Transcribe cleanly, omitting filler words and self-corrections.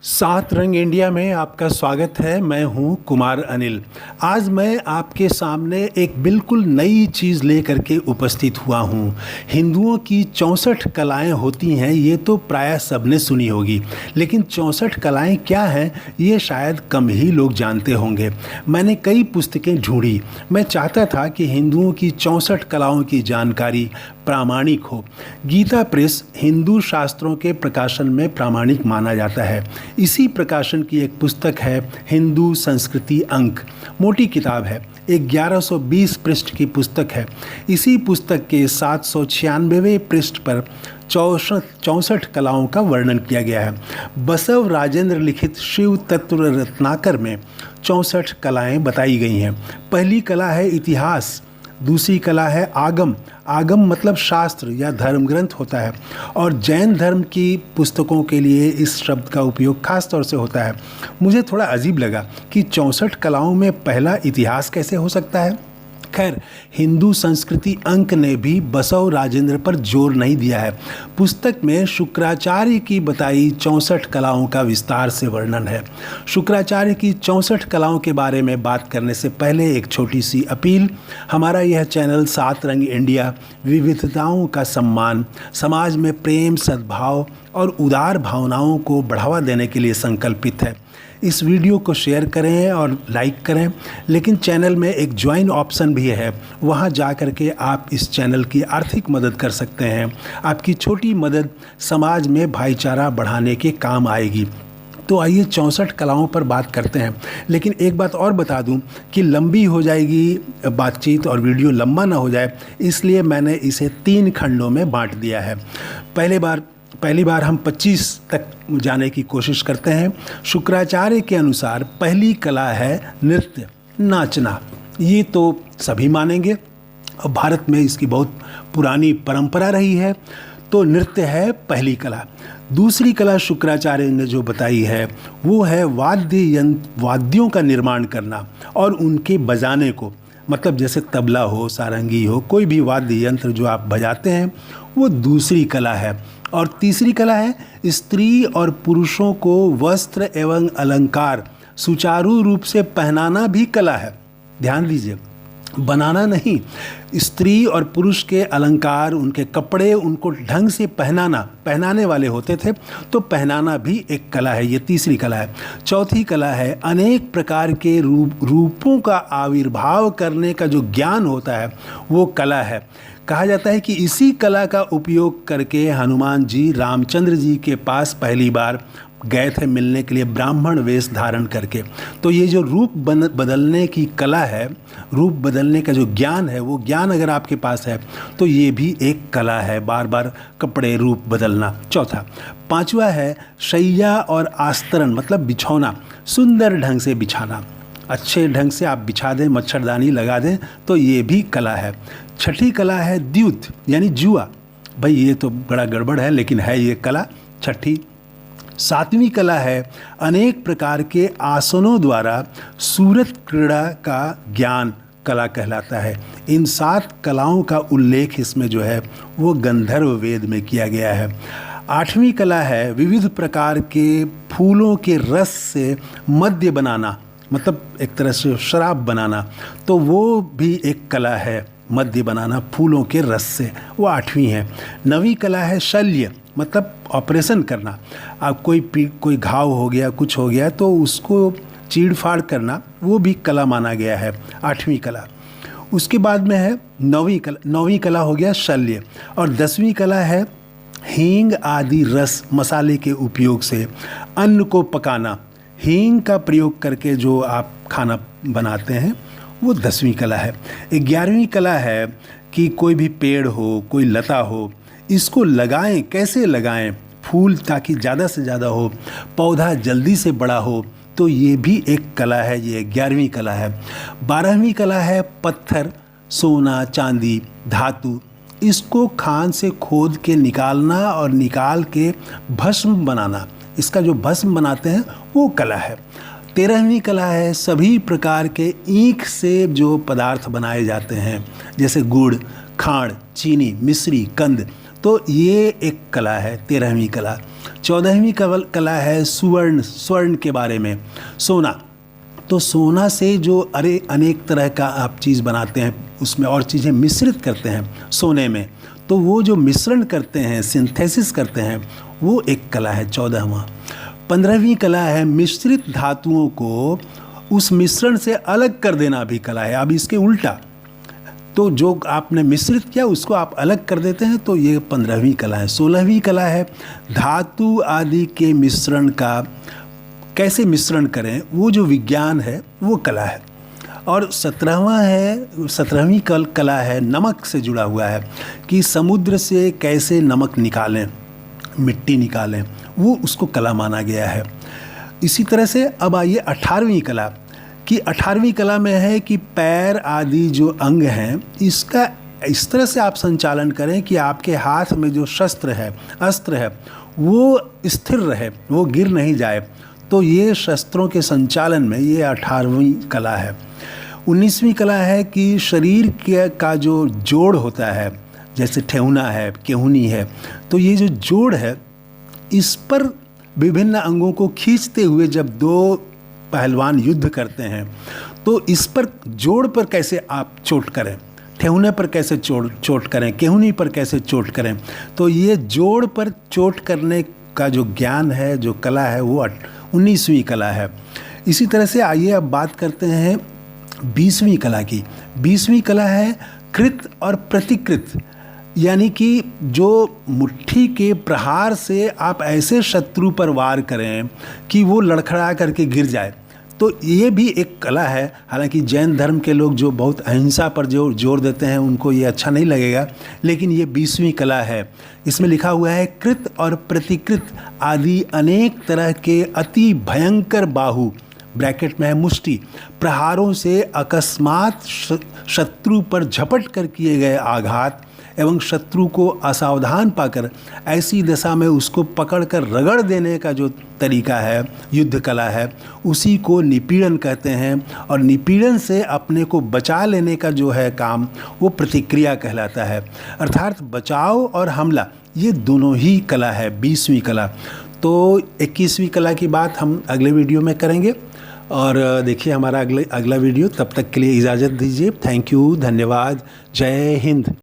सात रंग इंडिया में आपका स्वागत है। मैं हूं कुमार अनिल। आज मैं आपके सामने एक बिल्कुल नई चीज़ लेकर के उपस्थित हुआ हूं। हिंदुओं की 64 कलाएं होती हैं, ये तो प्रायः सबने सुनी होगी, लेकिन 64 कलाएं क्या हैं ये शायद कम ही लोग जानते होंगे। मैंने कई पुस्तकें ढूंढी। मैं चाहता था कि हिंदुओं की 64 कलाओं की जानकारी प्रामाणिक हो। गीता प्रेस हिंदू शास्त्रों के प्रकाशन में प्रामाणिक माना जाता है। इसी प्रकाशन की एक पुस्तक है हिंदू संस्कृति अंक। मोटी किताब है, 1120 पृष्ठ की पुस्तक है। इसी पुस्तक के 796वें पृष्ठ पर 64 कलाओं का वर्णन किया गया है। बसव राजेंद्र लिखित शिव तत्व रत्नाकर में 64 कलाएं बताई गई हैं। पहली कला है इतिहास, दूसरी कला है आगम। आगम मतलब शास्त्र या धर्म ग्रंथ होता है, और जैन धर्म की पुस्तकों के लिए इस शब्द का उपयोग खास तौर से होता है। मुझे थोड़ा अजीब लगा कि 64 कलाओं में पहला इतिहास कैसे हो सकता है। खैर, हिंदू संस्कृति अंक ने भी बसव राजेंद्र पर जोर नहीं दिया है। पुस्तक में शुक्राचार्य की बताई 64 कलाओं का विस्तार से वर्णन है। शुक्राचार्य की 64 कलाओं के बारे में बात करने से पहले एक छोटी सी अपील। हमारा यह चैनल सात रंग इंडिया विविधताओं का सम्मान, समाज में प्रेम, सद्भाव और उदार भावनाओं को बढ़ावा देने के लिए संकल्पित है। इस वीडियो को शेयर करें और लाइक करें, लेकिन चैनल में एक ज्वाइन ऑप्शन भी है। वहां जा कर के आप इस चैनल की आर्थिक मदद कर सकते हैं। आपकी छोटी मदद समाज में भाईचारा बढ़ाने के काम आएगी। तो आइए 64 कलाओं पर बात करते हैं। लेकिन एक बात और बता दूं कि लंबी हो जाएगी बातचीत और वीडियो लंबा ना हो जाए, इसलिए मैंने इसे 3 खंडों में बांट दिया है। पहली बार हम 25 तक जाने की कोशिश करते हैं। शुक्राचार्य के अनुसार पहली कला है नृत्य, नाचना। ये तो सभी मानेंगे और भारत में इसकी बहुत पुरानी परंपरा रही है। तो नृत्य है पहली कला। दूसरी कला शुक्राचार्य ने जो बताई है वो है वाद्यों का निर्माण करना और उनके बजाने को, मतलब जैसे तबला हो, सारंगी हो, कोई भी वाद्य यंत्र जो आप बजाते हैं, वो दूसरी कला है। और तीसरी कला है स्त्री और पुरुषों को वस्त्र एवं अलंकार सुचारू रूप से पहनाना भी कला है। ध्यान दीजिए, बनाना नहीं। स्त्री और पुरुष के अलंकार, उनके कपड़े, उनको ढंग से पहनाने वाले होते थे, तो पहनाना भी एक कला है। ये तीसरी कला है। चौथी कला है अनेक प्रकार के रूपों का आविर्भाव करने का जो ज्ञान होता है, वो कला है। कहा जाता है कि इसी कला का उपयोग करके हनुमान जी रामचंद्र जी के पास पहली बार गए थे मिलने के लिए, ब्राह्मण वेश धारण करके। तो ये जो रूप बदलने की कला है, रूप बदलने का जो ज्ञान है, वो ज्ञान अगर आपके पास है तो ये भी एक कला है, बार बार कपड़े रूप बदलना। चौथा। पांचवा है शैया और आस्तरण, मतलब बिछौना, सुंदर ढंग से बिछाना। अच्छे ढंग से आप बिछा दें, मच्छरदानी लगा दें, तो ये भी कला है। छठी कला है द्यूत, यानी जुआ। भाई ये तो बड़ा गड़बड़ है, लेकिन है ये कला, छठी। सातवीं कला है अनेक प्रकार के आसनों द्वारा सूरत क्रीड़ा का ज्ञान, कला कहलाता है। इन 7 कलाओं का उल्लेख इसमें जो है वो गंधर्व वेद में किया गया है। 8वीं कला है विविध प्रकार के फूलों के रस से मद्य बनाना, मतलब एक तरह से शराब बनाना, तो वो भी एक कला है, मद्य बनाना फूलों के रस से, वो 8वीं है। 9वीं कला है शल्य, मतलब ऑपरेशन करना। अब कोई घाव हो गया, कुछ हो गया, तो उसको चीड़ फाड़ करना, वो भी कला माना गया है, 8वीं कला। उसके बाद में है 9वीं कला हो गया शल्य। और 10वीं कला है हींग आदि रस मसाले के उपयोग से अन्न को पकाना। हींग का प्रयोग करके जो आप खाना बनाते हैं, वो 10वीं कला है। 11वीं कला है कि कोई भी पेड़ हो, कोई लता हो, इसको लगाएं, कैसे लगाएं, फूल ताकि ज़्यादा से ज़्यादा हो, पौधा जल्दी से बड़ा हो, तो ये भी एक कला है, ये 11वीं कला है। 12वीं कला है पत्थर, सोना, चांदी, धातु, इसको खान से खोद के निकालना और निकाल के भस्म बनाना। इसका जो भस्म बनाते हैं वो कला है। 13वीं कला है सभी प्रकार के ईख से जो पदार्थ बनाए जाते हैं, जैसे गुड़, खांड, चीनी, मिश्री, कंद, तो ये एक कला है, 13वीं कला। 14वीं कला है स्वर्ण के बारे में, सोना। तो सोना से जो अनेक तरह का आप चीज़ बनाते हैं, उसमें और चीज़ें मिश्रित करते हैं सोने में, तो वो जो मिश्रण करते हैं, सिंथेसिस करते हैं, वो एक कला है 14वां। 15वीं कला है मिश्रित धातुओं को उस मिश्रण से अलग कर देना, भी कला है। अब इसके उल्टा, तो जो आपने मिश्रित किया उसको आप अलग कर देते हैं, तो ये 15वीं कला है। 16वीं कला है धातु आदि के मिश्रण का कैसे मिश्रण करें, वो जो विज्ञान है वो कला है। और 17वीं कला है नमक से जुड़ा हुआ है, कि समुद्र से कैसे नमक निकालें, मिट्टी निकालें, वो उसको कला माना गया है। इसी तरह से अब आइए 18वीं कला, कि 18वीं कला में है कि पैर आदि जो अंग हैं, इसका इस तरह से आप संचालन करें कि आपके हाथ में जो अस्त्र है वो स्थिर रहे, वो गिर नहीं जाए। तो ये शस्त्रों के संचालन में ये 18वीं कला है। 19वीं कला है कि शरीर का जो जोड़ होता है, जैसे ठेहुना है, केहूनी है, तो ये जो जोड़ है, इस पर विभिन्न अंगों को खींचते हुए जब दो पहलवान युद्ध करते हैं, तो इस पर जोड़ पर कैसे आप चोट करें, ठेहुने पर कैसे चोट करें, केहूनी पर कैसे चोट करें। तो ये जोड़ पर चोट करने का जो ज्ञान है, जो कला है, वो 19वीं कला है। इसी तरह से आइए अब बात करते हैं 20वीं कला की। 20वीं कला है कृत और प्रतिकृत, यानी कि जो मुट्ठी के प्रहार से आप ऐसे शत्रु पर वार करें कि वो लड़खड़ा करके गिर जाए, तो ये भी एक कला है। हालांकि जैन धर्म के लोग जो बहुत अहिंसा पर जो जोर देते हैं, उनको ये अच्छा नहीं लगेगा, लेकिन ये 20वीं कला है। इसमें लिखा हुआ है कृत और प्रतिकृत आदि अनेक तरह के अति भयंकर बाहु, ब्रैकेट में है मुष्टि, प्रहारों से अकस्मात शत्रु पर झपट कर किए गए आघात एवं शत्रु को असावधान पाकर ऐसी दशा में उसको पकड़कर रगड़ देने का जो तरीका है, युद्ध कला है, उसी को निपीड़न कहते हैं। और निपीड़न से अपने को बचा लेने का जो है काम, वो प्रतिक्रिया कहलाता है। अर्थात बचाव और हमला, ये दोनों ही कला है 20वीं कला। तो 21वीं कला की बात हम अगले वीडियो में करेंगे। और देखिए हमारा अगला वीडियो। तब तक के लिए इजाज़त दीजिए। थैंक यू, धन्यवाद, जय हिंद।